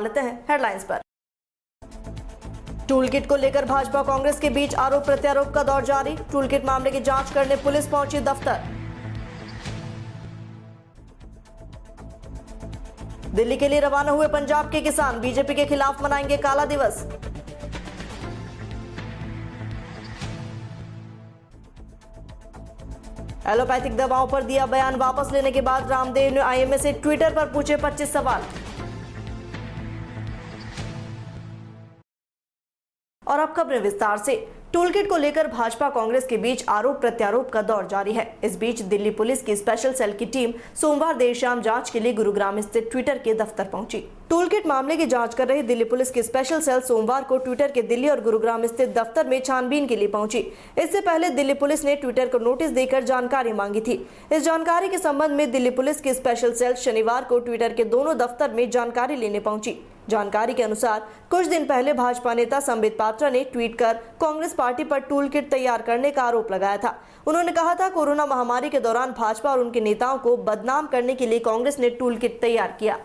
लेते हैं हेडलाइंस पर। टूल किट को लेकर भाजपा कांग्रेस के बीच आरोप प्रत्यारोप का दौर जारी। टूल किट मामले की जांच करने पुलिस पहुंची दफ्तर। दिल्ली के लिए रवाना हुए पंजाब के किसान बीजेपी के खिलाफ मनाएंगे काला दिवस। एलोपैथिक दवाओं पर दिया बयान वापस लेने के बाद रामदेव ने आईएमए से ट्विटर पर पूछे 25 सवाल। और अब खबरें विस्तार से। टूल किट को लेकर भाजपा कांग्रेस के बीच आरोप प्रत्यारोप का दौर जारी है। इस बीच दिल्ली पुलिस की स्पेशल सेल की टीम सोमवार देर शाम जांच के लिए गुरुग्राम स्थित ट्विटर के दफ्तर पहुंची। टूल किट मामले की जांच कर रही दिल्ली पुलिस की स्पेशल सेल सोमवार को ट्विटर के दिल्ली और गुरुग्राम स्थित दफ्तर में छानबीन के लिए पहुंची। इससे पहले दिल्ली पुलिस ने ट्विटर को नोटिस देकर जानकारी मांगी थी। इस जानकारी के संबंध में दिल्ली पुलिस की स्पेशल सेल शनिवार को ट्विटर के दोनों दफ्तर में जानकारी लेने पहुंची। जानकारी के अनुसार कुछ दिन पहले भाजपा नेता संबित पात्रा ने ट्वीट कर कांग्रेस पार्टी पर टूल किट तैयार करने का आरोप लगाया था। उन्होंने कहा था कोरोना महामारी के दौरान भाजपा और उनके नेताओं को बदनाम करने के लिए कांग्रेस ने टूल किट तैयार किया।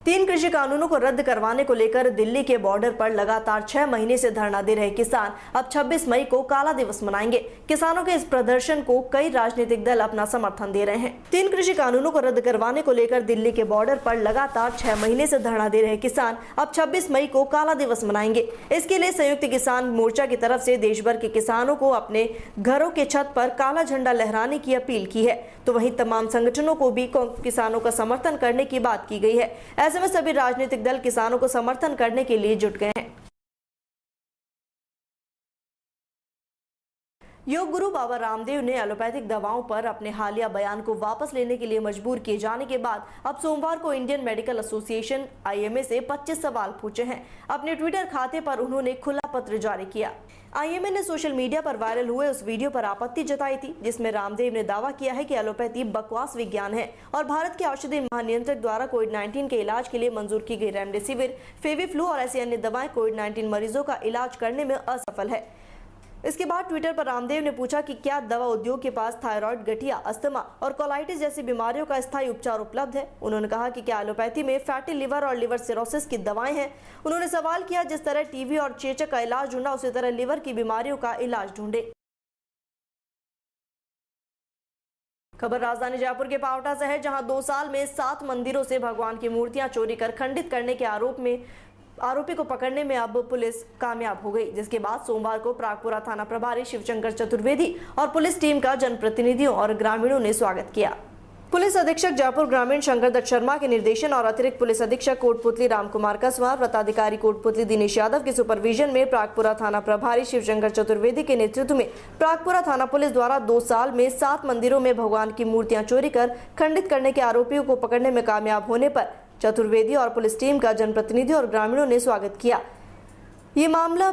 3 कृषि कानूनों को रद्द करवाने को लेकर दिल्ली के बॉर्डर पर लगातार 6 महीने से धरना दे रहे किसान अब 26 मई को काला दिवस मनाएंगे। किसानों के इस प्रदर्शन को कई राजनीतिक दल अपना समर्थन दे रहे हैं। 3 कृषि कानूनों को रद्द करवाने को लेकर दिल्ली के बॉर्डर पर लगातार 6 महीने से धरना दे रहे किसान अब 26 मई को काला दिवस मनाएंगे। इसके लिए संयुक्त किसान मोर्चा की तरफ से देश भर के किसानों को अपने घरों के छत पर काला झंडा लहराने की अपील की है, तो वहीं तमाम संगठनों को भी किसानों का समर्थन करने की बात की गई है। ऐसे में सभी राजनीतिक दल किसानों को समर्थन करने के लिए जुट गए हैं। योग गुरु बाबा रामदेव ने एलोपैथिक दवाओं पर अपने हालिया बयान को वापस लेने के लिए मजबूर किए जाने के बाद अब सोमवार को इंडियन मेडिकल एसोसिएशन आईएमए से 25 सवाल पूछे हैं। अपने ट्विटर खाते पर उन्होंने खुला पत्र जारी किया। आईएमए ने सोशल मीडिया पर वायरल हुए उस वीडियो पर आपत्ति जताई थी जिसमें रामदेव ने दावा किया है कि एलोपैथी बकवास विज्ञान है और भारत के औषधि महानियंत्रक द्वारा कोविड-19 के इलाज के लिए मंजूर की गई रेमडेसिविर, फेविफ्लू और ऐसी अन्य दवाएं कोविड-19 मरीजों का इलाज करने में असफल है। इसके बाद ट्विटर पर रामदेव ने पूछा कि क्या दवा उद्योग के पास थायराइड, गठिया, अस्थमा और कोलाइटिस जैसी बीमारियों का स्थायी उपचार उपलब्ध है। उन्होंने कहा कि क्या एलोपैथी में फैटी लिवर और लिवर सिरोसिस की दवाएं हैं। उन्होंने सवाल किया जिस तरह टीबी और चेचक का इलाज ढूंढा उसी तरह लिवर की बीमारियों का इलाज ढूंढे। खबर राजधानी जयपुर के पावटा से है, जहां 2 साल में 7 मंदिरों से भगवान की मूर्तियां चोरी कर खंडित करने के आरोपी को पकड़ने में अब पुलिस कामयाब हो गई, जिसके बाद सोमवार को प्रागपुरा थाना प्रभारी शिवशंकर चतुर्वेदी और पुलिस टीम का जनप्रतिनिधियों और ग्रामीणों ने स्वागत किया। पुलिस अधीक्षक जयपुर ग्रामीण शंकर दत्त शर्मा के निर्देशन और अतिरिक्त पुलिस अधीक्षक कोटपुतली रामकुमार कसवार, व्रताधिकारी कोटपुतली दिनेश यादव के सुपरविजन में प्रागपुरा थाना प्रभारी शिवशंकर चतुर्वेदी के नेतृत्व में प्रागपुरा थाना पुलिस द्वारा 2 साल में 7 मंदिरों में भगवान की मूर्तियां चोरी कर खंडित करने के आरोपियों को पकड़ने में कामयाब होने पर चतुर्वेदी और पुलिस टीम का जनप्रतिनिधियों और ग्रामीणों ने स्वागत किया। ये मामला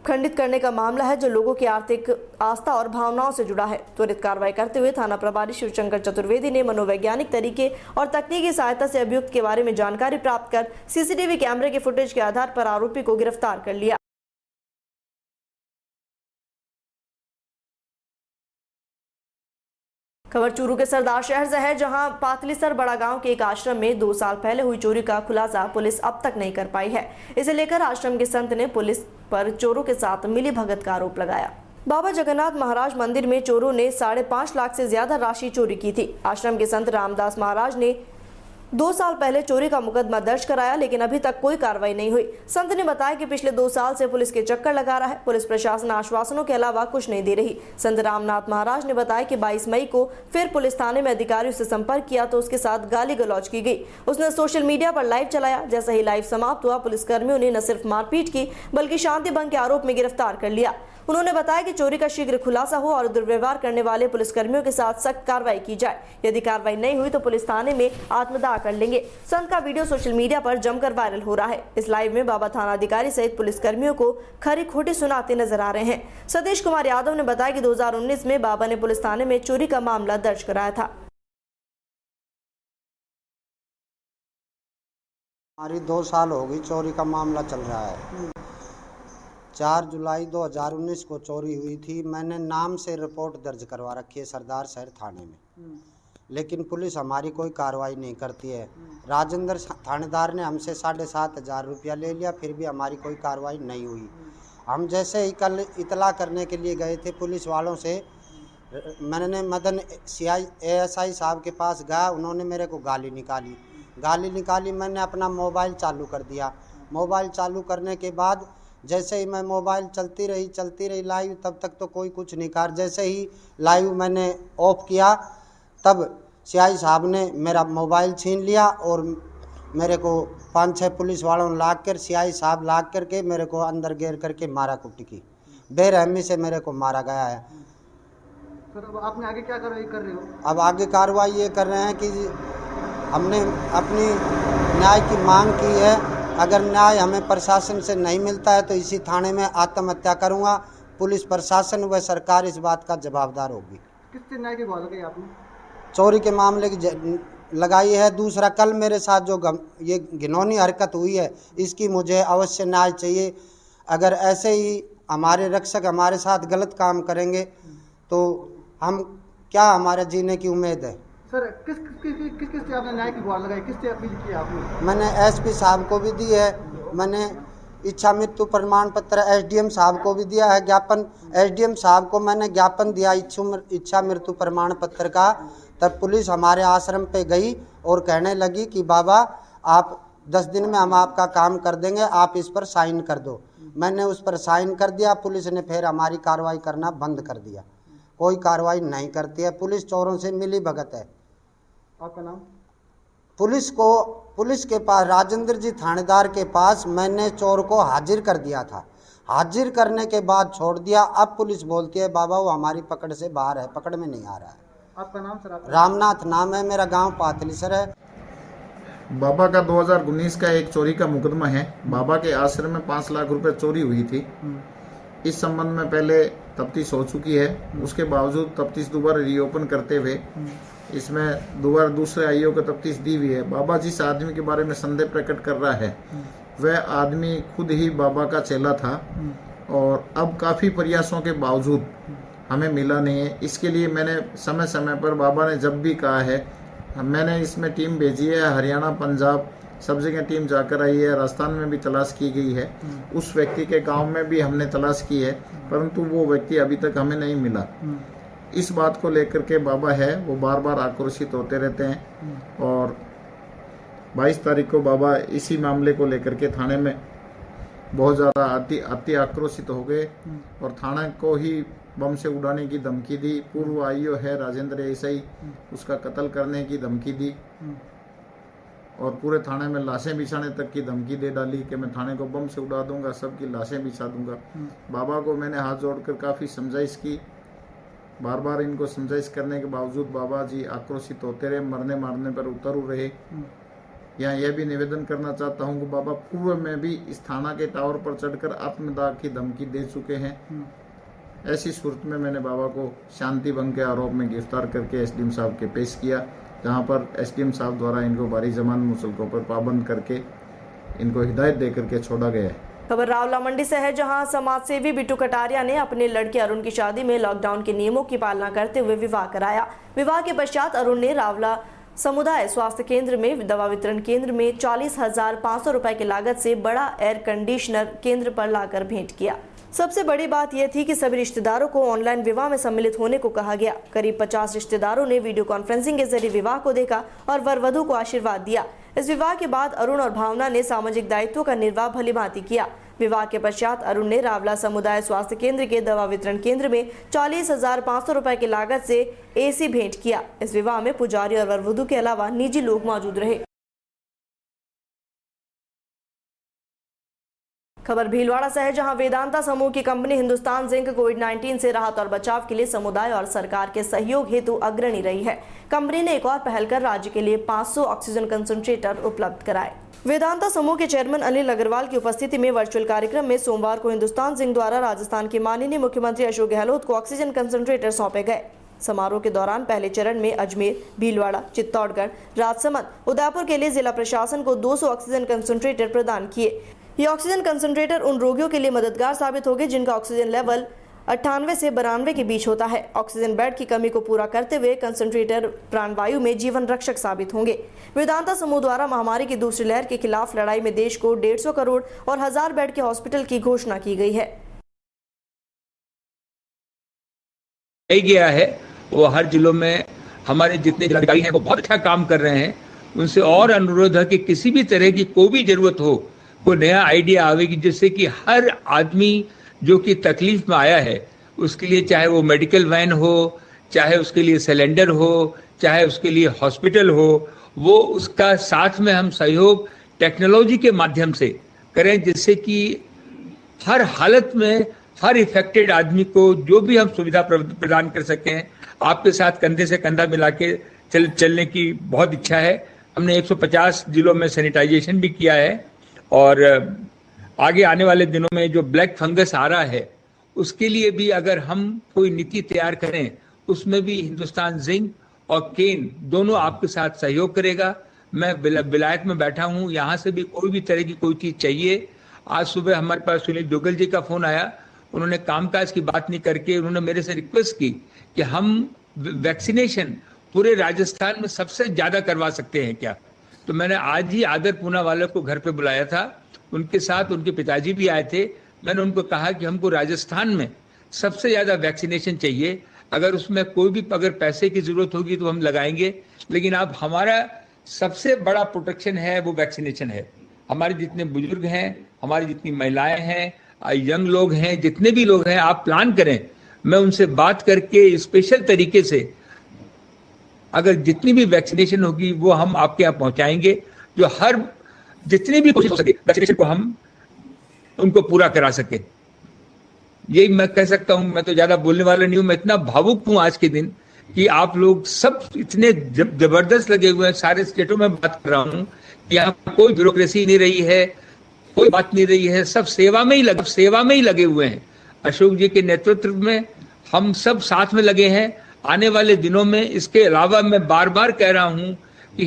खंडित करने का मामला है जो लोगों की आर्थिक आस्था और भावनाओं से जुड़ा है। त्वरित कार्रवाई करते हुए थाना प्रभारी शिवशंकर चतुर्वेदी ने मनोवैज्ञानिक तरीके और तकनीकी सहायता से अभियुक्त के बारे में जानकारी प्राप्त कर सीसीटीवी कैमरे के फुटेज के आधार पर आरोपी को गिरफ्तार कर लिया। खबर चूरू के सरदार शहर से है, जहां पातलीसर बड़ा गांव के एक आश्रम में 2 साल पहले हुई चोरी का खुलासा पुलिस अब तक नहीं कर पाई है। इसे लेकर आश्रम के संत ने पुलिस पर चोरों के साथ मिलीभगत का आरोप लगाया। बाबा जगन्नाथ महाराज मंदिर में चोरों ने 5.5 लाख से ज्यादा राशि चोरी की थी। आश्रम के संत रामदास महाराज ने 2 साल पहले चोरी का मुकदमा दर्ज कराया, लेकिन अभी तक कोई कार्रवाई नहीं हुई। संत ने बताया कि पिछले 2 साल से पुलिस के चक्कर लगा रहा है। पुलिस प्रशासन आश्वासनों के अलावा कुछ नहीं दे रही। संत रामनाथ महाराज ने बताया कि 22 मई को फिर पुलिस थाने में अधिकारियों से संपर्क किया तो उसके साथ गाली गलौज की गई। उसने सोशल मीडिया पर लाइव चलाया। जैसे ही लाइव समाप्त हुआ, पुलिसकर्मियों ने न सिर्फ मारपीट की बल्कि शांति भंग के आरोप में गिरफ्तार कर लिया। उन्होंने बताया कि चोरी का शीघ्र खुलासा हो और दुर्व्यवहार करने वाले पुलिसकर्मियों के साथ सख्त कार्रवाई की जाए। यदि कार्रवाई नहीं हुई तो पुलिस थाने में आत्मदाह कर लेंगे। संत का वीडियो सोशल मीडिया पर जमकर वायरल हो रहा है। इस लाइव में बाबा थाना अधिकारी सहित पुलिसकर्मियों को खरी खोटी सुनाते नजर आ रहे हैं। सतीश कुमार यादव ने बताया कि 2019 में बाबा ने पुलिस थाने में चोरी का मामला दर्ज कराया था। हमारी 2 साल हो गई चोरी का मामला चल रहा है। 4 जुलाई 2019 को चोरी हुई थी। मैंने नाम से रिपोर्ट दर्ज करवा रखी है सरदार शहर थाने में। लेकिन पुलिस हमारी कोई कार्रवाई नहीं करती है। राजेंद्र थानेदार ने हमसे 7,500 रुपया ले लिया, फिर भी हमारी कोई कार्रवाई नहीं हुई। हम जैसे ही कल इतला करने के लिए गए थे पुलिस वालों से, मैंने मदन ASI साहब के पास गया, उन्होंने मेरे को गाली निकाली। मैंने अपना मोबाइल चालू कर दिया। मोबाइल चालू करने के बाद जैसे ही मैं मोबाइल चलती रही लाइव, तब तक तो कोई कुछ नहीं कर। जैसे ही लाइव मैंने ऑफ किया तब CI साहब ने मेरा मोबाइल छीन लिया और मेरे को 5-6 पुलिस वालों ने CI साहब लाग करके मेरे को अंदर घेर करके मारा कुटी की। बेरहमी से मेरे को मारा गया है। सर अब आपने आगे क्या कार्रवाई कर रहे हो? अब आगे कार्रवाई ये कर रहे हैं कि हमने अपनी न्याय की मांग की है। अगर न्याय हमें प्रशासन से नहीं मिलता है तो इसी थाने में आत्महत्या करूंगा। पुलिस प्रशासन व सरकार इस बात का जवाबदार होगी। किससे न्याय की गुहार लगाई आपने? चोरी के मामले की लगाई है। दूसरा, कल मेरे साथ जो ये घिनौनी हरकत हुई है, इसकी मुझे अवश्य न्याय चाहिए। अगर ऐसे ही हमारे रक्षक हमारे साथ गलत काम करेंगे तो हम क्या, हमारे जीने की उम्मीद है? सर किस से आपने न्याय की गुहार लगाई, किससे अपील की आपने? मैंने SP साहब को भी दी है, मैंने इच्छा मृत्यु प्रमाण पत्र SDM साहब को भी दिया है ज्ञापन। SDM साहब को मैंने ज्ञापन दिया इच्छा मृत्यु प्रमाण पत्र का। तब पुलिस हमारे आश्रम पे गई और कहने लगी कि बाबा आप 10 दिन में हम आपका काम कर देंगे, आप इस पर साइन कर दो। मैंने उस पर साइन कर दिया। पुलिस ने फिर हमारी कार्रवाई करना बंद कर दिया। कोई कार्रवाई नहीं करती है। पुलिस चोरों से मिली भगत है। आपका नाम? पुलिस के पास, राजेंद्र जी थानेदार के पास मैंने चोर को हाजिर कर दिया था। हाजिर करने के बाद छोड़ दिया। अब पुलिस बोलती है बाबा वो हमारी पकड़ से बाहर है, पकड़ में नहीं आ रहा है। आपका नाम सर? रामनाथ नाम है, मेरा गांव पातलीसर है। बाबा का 2019 का एक चोरी का मुकदमा है। बाबा के आश्रम में 5 लाख रुपए चोरी हुई थी। इस संबंध में पहले तफ्तीश हो चुकी है। उसके बावजूद तफ्तीश दोबारा रीओपन करते हुए इसमें दोबारा दूसरे आईओ को तफ्तीश दी हुई है। बाबा जिस आदमी के बारे में संदेह प्रकट कर रहा है वह आदमी खुद ही बाबा का चेला था और अब काफी प्रयासों के बावजूद हमें मिला नहीं है। इसके लिए मैंने समय समय पर, बाबा ने जब भी कहा है, मैंने इसमें टीम भेजी है। हरियाणा, पंजाब सब जगह टीम जाकर आई है। राजस्थान में भी तलाश की गई है। उस व्यक्ति के गांव में भी हमने तलाश की है, परंतु वो व्यक्ति अभी तक हमें नहीं मिला। इस बात को लेकर के बाबा है वो बार बार आक्रोशित होते रहते हैं और 22 तारीख को बाबा इसी मामले को लेकर के थाने में बहुत ज़्यादा अति आक्रोशित हो गए और थाना को ही बम से उड़ाने की धमकी दी। पूर्व आईओ है राजेंद्र ASI, उसका कत्ल करने की धमकी दी और पूरे थाने में लाशें बिछाने तक की धमकी दे डाली कि मैं थाने को बम से उड़ा दूंगा, सबकी लाशें बिछा दूंगा। बाबा को मैंने हाथ जोड़कर काफ़ी समझाइश की। बार बार इनको समझाइश करने के बावजूद बाबा जी आक्रोशित होते रहे, मरने मारने पर उतरू रहे। यहाँ यह भी निवेदन करना चाहता हूँ कि बाबा पूर्व में भी इस थाना के टावर पर चढ़कर आत्मदाह की धमकी दे चुके हैं। ऐसी सूरत में मैंने बाबा को शांति भंग के आरोप में गिरफ्तार करके SDM साहब के पेश किया, जहाँ पर SDM साहब द्वारा इनको भारी जमान मुसलकों पर पाबंद करके इनको हिदायत दे करके छोड़ा गया है। खबर रावला मंडी से है, जहां समाजसेवी बिट्टू कटारिया ने अपने लड़के अरुण की शादी में लॉकडाउन के नियमों की पालना करते हुए विवाह कराया। विवाह के पश्चात अरुण ने रावला समुदाय स्वास्थ्य केंद्र में दवा वितरण केंद्र में 40,500 रुपए की लागत से बड़ा एयर कंडीशनर केंद्र पर लाकर भेंट किया। सबसे बड़ी बात यह थी कि सभी रिश्तेदारों को ऑनलाइन विवाह में सम्मिलित होने को कहा गया। करीब 50 रिश्तेदारों ने वीडियो कॉन्फ्रेंसिंग के जरिए विवाह को देखा और वर वधू को आशीर्वाद दिया। इस विवाह के बाद अरुण और भावना ने सामाजिक दायित्वों का निर्वाह भलीभांति किया। विवाह के पश्चात अरुण ने रावला समुदाय स्वास्थ्य केंद्र के दवा वितरण केंद्र में 40,500 रुपए की लागत से AC भेंट किया। इस विवाह में पुजारी और वर वधू के अलावा निजी लोग मौजूद रहे। खबर भीलवाड़ा से है, जहां वेदांता समूह की कंपनी हिंदुस्तान जिंक कोविड-19 से राहत और बचाव के लिए समुदाय और सरकार के सहयोग हेतु अग्रणी रही है। कंपनी ने एक और पहल कर राज्य के लिए 500 ऑक्सीजन कंसंट्रेटर उपलब्ध कराए। वेदांता समूह के चेयरमैन अनिल अग्रवाल की उपस्थिति में वर्चुअल कार्यक्रम में सोमवार को हिंदुस्तान जिंक द्वारा राजस्थान के माननीय मुख्यमंत्री अशोक गहलोत को ऑक्सीजन कंसंट्रेटर सौंपे गए। समारोह के दौरान पहले चरण में अजमेर, भीलवाड़ा, चित्तौड़गढ़, राजसमंद, उदयपुर के लिए जिला प्रशासन को 200 ऑक्सीजन कंसंट्रेटर प्रदान किए। ये ऑक्सीजन कंसंट्रेटर उन रोगियों के लिए मददगार साबित होंगे जिनका ऑक्सीजन लेवल 98 से 92 के बीच होता है। ऑक्सीजन बेड की कमी को पूरा करते हुए कंसंट्रेटर प्राणवायु में जीवन रक्षक साबित होंगे। वेदांता समूह द्वारा महामारी की दूसरी लहर के खिलाफ लड़ाई में देश को 150 करोड़ और 1000 बेड के हॉस्पिटल की घोषणा की गई है। गया है वो हर जिलों में हमारे जितने जिलाधिकारी हैं वो बहुत अच्छा काम कर रहे हैं। उनसे और अनुरोध है कि किसी भी तरह की कोई भी जरूरत हो, कोई नया आइडिया आवेगी जिससे कि हर आदमी जो कि तकलीफ में आया है उसके लिए, चाहे वो मेडिकल वैन हो, चाहे उसके लिए सिलेंडर हो, चाहे उसके लिए हॉस्पिटल हो, वो उसका साथ में हम सहयोग टेक्नोलॉजी के माध्यम से करें, जिससे कि हर हालत में हर इफेक्टेड आदमी को जो भी हम सुविधा प्रदान कर सकें। आपके साथ कंधे से कंधा मिला के चलने की बहुत इच्छा है। हमने 150 जिलों में सैनिटाइजेशन भी किया है और आगे आने वाले दिनों में जो ब्लैक फंगस आ रहा है उसके लिए भी अगर हम कोई नीति तैयार करें, उसमें भी हिंदुस्तान जिंक और केन दोनों आपके साथ सहयोग करेगा। मैं विलायत में बैठा हूँ, यहाँ से भी कोई भी तरह की कोई चीज़ चाहिए। आज सुबह हमारे पास सुनील दुग्गल जी का फोन आया, उन्होंने कामकाज की बात नहीं करके उन्होंने मेरे से रिक्वेस्ट की कि हम वैक्सीनेशन पूरे राजस्थान में सबसे ज्यादा करवा सकते हैं क्या। तो मैंने आज ही आदर पूना वाले को घर पे बुलाया था, उनके साथ उनके पिताजी भी आए थे। मैंने उनको कहा कि हमको राजस्थान में सबसे ज्यादा वैक्सीनेशन चाहिए, अगर उसमें कोई भी अगर पैसे की जरूरत होगी तो हम लगाएंगे, लेकिन अब हमारा सबसे बड़ा प्रोटेक्शन है वो वैक्सीनेशन है। हमारे जितने बुजुर्ग हैं, हमारी जितनी महिलाएं हैं, यंग लोग हैं, जितने भी लोग हैं, आप प्लान करें, मैं उनसे बात करके स्पेशल तरीके से अगर जितनी भी वैक्सीनेशन होगी वो हम आपके यहाँ पहुंचाएंगे, जो हर जितनी भी कोशिश हो सके वैक्सीनेशन को हम उनको पूरा करा सके। यही मैं कह सकता हूं। मैं तो ज्यादा बोलने वाला नहीं हूं, मैं इतना भावुक हूं आज के दिन कि आप लोग सब इतने जबरदस्त लगे हुए हैं। सारे स्टेटों में बात कर रहा हूं कि यहाँ कोई ब्यूरोक्रेसी नहीं रही है, कोई बात नहीं रही है, सब सेवा में ही लगे हुए हैं। अशोक जी के नेतृत्व में हम सब साथ में लगे हैं। आने वाले दिनों में इसके अलावा मैं बार बार कह रहा हूं कि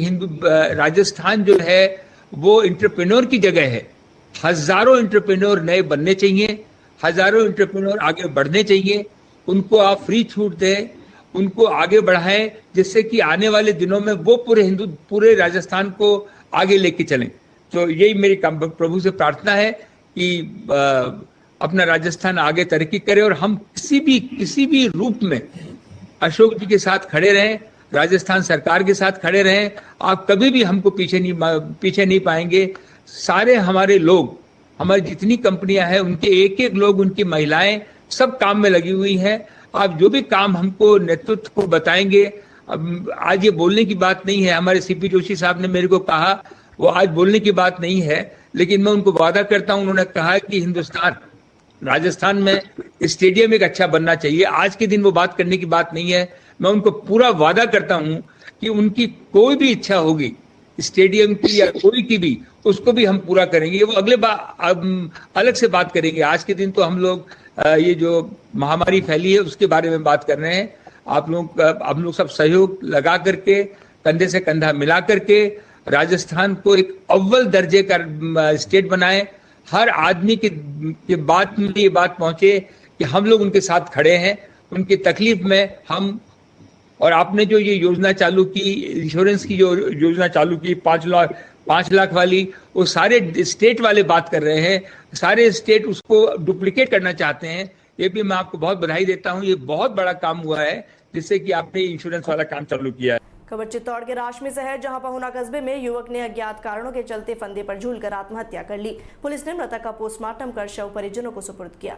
राजस्थान जो है वो एंटरप्रेन्योर की जगह है। हजारों एंटरप्रेन्योर नए बनने चाहिए, हजारों एंटरप्रेन्योर आगे बढ़ने चाहिए। उनको आप फ्री छूट दें, उनको आगे बढ़ाएं, जिससे कि आने वाले दिनों में वो पूरे राजस्थान को आगे लेके चलें। तो यही मेरी प्रभु से प्रार्थना है कि अपना राजस्थान आगे तरक्की करे और हम किसी भी रूप में अशोक जी के साथ खड़े रहें, राजस्थान सरकार के साथ खड़े रहें। आप कभी भी हमको पीछे नहीं पाएंगे। सारे हमारे लोग, हमारी जितनी कंपनियां हैं, उनके एक एक लोग, उनकी महिलाएं सब काम में लगी हुई हैं। आप जो भी काम हमको नेतृत्व को बताएंगे, अब आज ये बोलने की बात नहीं है, हमारे सीपी जोशी साहब ने मेरे को कहा, वो आज बोलने की बात नहीं है, लेकिन मैं उनको वादा करता हूं, उन्होंने कहा कि राजस्थान में स्टेडियम एक अच्छा बनना चाहिए। आज के दिन वो बात करने की बात नहीं है। मैं उनको पूरा वादा करता हूं कि उनकी कोई भी इच्छा होगी स्टेडियम की या कोई की भी, उसको भी हम पूरा करेंगे। वो अलग से बात करेंगे। आज के दिन तो हम लोग ये जो महामारी फैली है उसके बारे में बात कर रहे हैं। हम लोग सब सहयोग लगा करके, कंधे से कंधा मिला करके राजस्थान को एक अव्वल दर्जे का स्टेट बनाए। हर आदमी के बात में ये बात पहुंचे कि हम लोग उनके साथ खड़े हैं, उनकी तकलीफ में हम। और आपने जो ये योजना चालू की, इंश्योरेंस की जो योजना चालू की 5 लाख वाली, वो सारे स्टेट वाले बात कर रहे हैं। सारे स्टेट उसको डुप्लीकेट करना चाहते हैं। ये भी मैं आपको बहुत बधाई देता हूँ। ये बहुत बड़ा काम हुआ है जिससे कि आपने इंश्योरेंस वाला काम चालू किया है। खबर चित्तौड़ के राशमी से है, जहां पहुना कस्बे में युवक ने अज्ञात कारणों के चलते फंदे पर झूलकर आत्महत्या कर ली। पुलिस ने मृतक का पोस्टमार्टम कर शव परिजनों को सुपुर्द किया।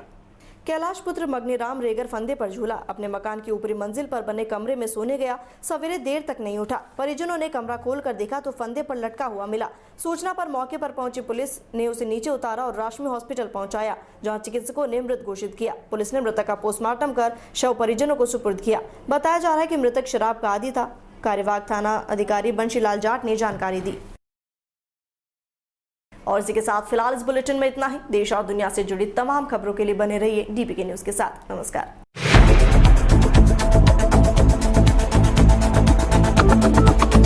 कैलाश पुत्र मग्नीराम रेगर फंदे पर झूला अपने मकान की ऊपरी मंजिल पर बने कमरे में सोने गया। सवेरे देर तक नहीं उठा। परिजनों ने कमरा खोलकर देखा तो फंदे पर लटका हुआ मिला। सूचना पर मौके पर पहुंची पुलिस ने उसे नीचे उतारा और राशमी हॉस्पिटल पहुंचाया, जहां चिकित्सकों ने मृत घोषित किया। पुलिस ने मृतक का पोस्टमार्टम कर शव परिजनों को सुपुर्द किया। बताया जा रहा है कि मृतक शराब का आदी था। कार्यवाहक थाना अधिकारी बंशीलाल जाट ने जानकारी दी। और इसी के साथ फिलहाल इस बुलेटिन में इतना ही। देश और दुनिया से जुड़ी तमाम खबरों के लिए बने रहिए डीपीके न्यूज के साथ। नमस्कार।